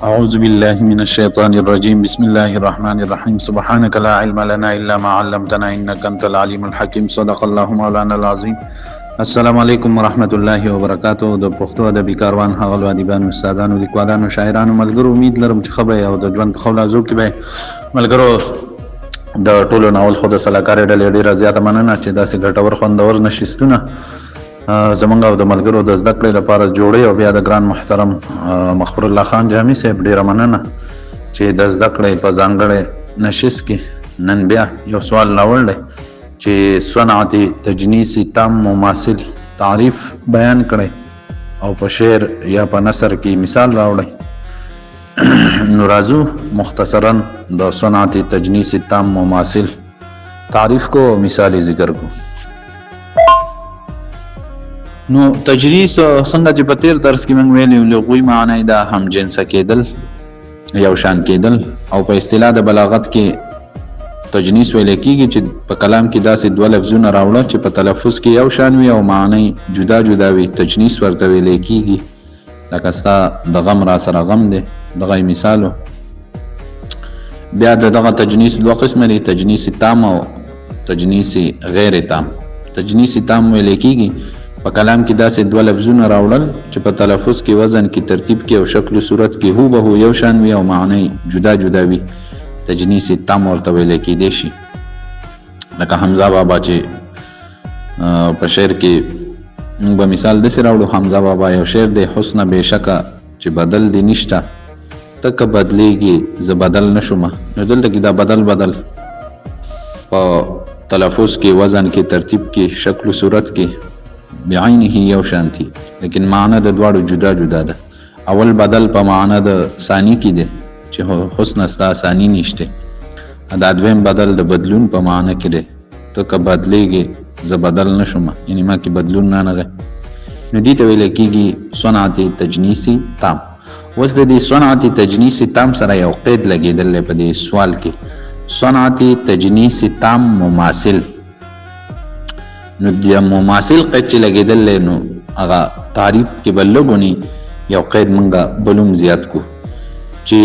أعوذ بالله من الشيطان الرجيم بسم الله الرحمن الرحيم سبحانك لا علم لنا إلا ما علمتنا إنك أنت العليم الحكيم صدق الله مولانا العظيم. السلام علیکم ورحمت الله وبرکاتہ. د پښتو ادبي کاروان هغه ادیبانو استادانو لیکوالانو شاعرانو ملګرو امید لرم چې خبره او د ژوند خولازو کې به ملګرو د ټولو ناول خو د سلاکارې ډلې ډېره زیاته مننه چې داسې ګټور خوندور نشستونه زمونږ او د ملګرو د زده کړې لپاره جوړې او بیا د ګران محترم مغفور الله خان جامي صاحب ډېره مننه چې د زده کړې په ځانګړې نشست کې نن بیا یو سوال راوړل چې صنعت تجنیس تام مماثل تعریف بیان کړي او په شعر یا په نثر کې مثال راوړي. نو راځو مختصرا د صنعت تجنیس تام مماثل تعریف کو مثال ذکر کو. نو تجنیس څنګه چې په تیر درس کې موږ ویلو لغوي معنی دا هم جنس کېدل یو شان کېدل او په اصطلاح د بلاغت کې تجنیس ویل کېږي چې په کلام کې داسې دوه لفظونه راوړل چې په تلفظ کې یو شان وي او معنی جدا جدا وي. تجنیس ورته ویل کېږي لکه ستا د غم را سره غم دی دغه مثالو. بیا دغه تجنیس دوه قسمه دي، تجنیس تام او تجنیس غیر تام. تجنیس تام ویل کېږي په کلام کې داسې دوه لفظونه راوړل چې په تلفظ کې وزن کې ترتیب کې او شکل او صورت کې هو به هو یو شان وي او معنی جدا جدا وي. تجنیس تام ورته ویل کېدی شي. لکه حمزه بابا چې په شعر کې موږ به مثال داسې راوړو. حمزه بابا یو شعر دی: حسن بېشکه چې بدل دی نشته ته که بدلیږي زه بدل نشم. نو دلته کې دا بدل په تلفظ کې وزن کې ترتیب کې شکل و صورت کې بعینه یو شانتی لیکن معنی د دواړو جدا جدا ده. اول بدل په معنی د ثانی کې دی چې حسن استا ثانی نشته. دا دویم بدل د بدلون په معنی کې دی ته که بدلیږي زه بدل نشم، یعنی ما کې بدلون نه نغی. نو دې ته ویل کېږي صنعت تجنیسی تام. اوس د دې صنعت تجنیسی تام سره یو قید لګېدل په دې سوال کې، صنعت تجنیسی تام مماثل. نو د مماثل قید چې لګېدل نو هغه تعریف کې به لږونی یو قید مونږه بلوم زیات کو چې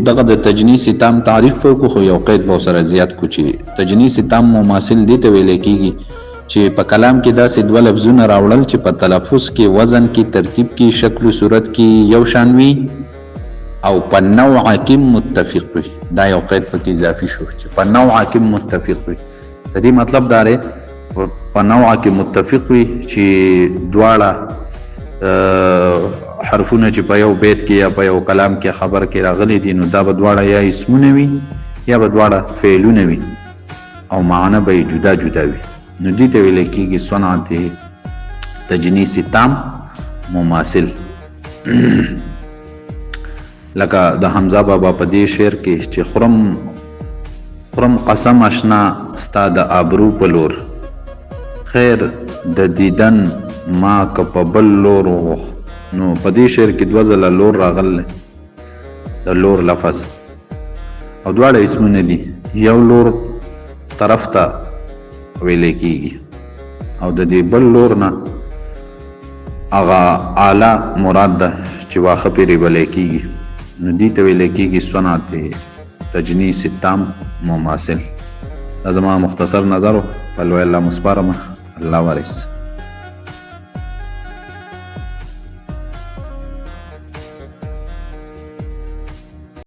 دغه د تجنیس تام تعریف کو خو یو قید به سره زیات کو چې تجنیس تام مماثل دي ته ویل کېږي چې په کلام کې داسې دوه لفظونه راوړل چې په تلفظ کې وزن کې ترتیب کې شکل او صورت کې یو شان وي او په نوع کې متفق وي. دا یو قید پکې اضافي شو چې په نوع کې متفق وي. د دې مطلب دا دی په نوع کې متفق وي چې دواړه حرفونه چې په یو بیت کې یا په یو کلام کې خبر کې راغلي دي نو دا به دواړه یا اسمونه وي یا به دواړه فعلونه وي او معنی به جدا جدا وي. نو دې ته ویل کېږي صنعت تجنیس تام مماثل. لکه د حمزه بابا په دې شعر کې چې خرم قسم اشنا ستا د آبرو په لور خیر د دیدن ما که په بل لور وغوښ. نو په دې شعر کې دوه ځله لور راغلی د لور لفظ او دواړه اسمونه دي. یو لور طرف ته ویل کېږي او د دې بل لور نه هغه اعلی مراد ده چې واښه پرې ویل کېږي. نو دې ته ویل کېږي صنعت تجنیس تام مماثل. دا زما مختصر نظر په لوی الله مسپارم. الله وارث.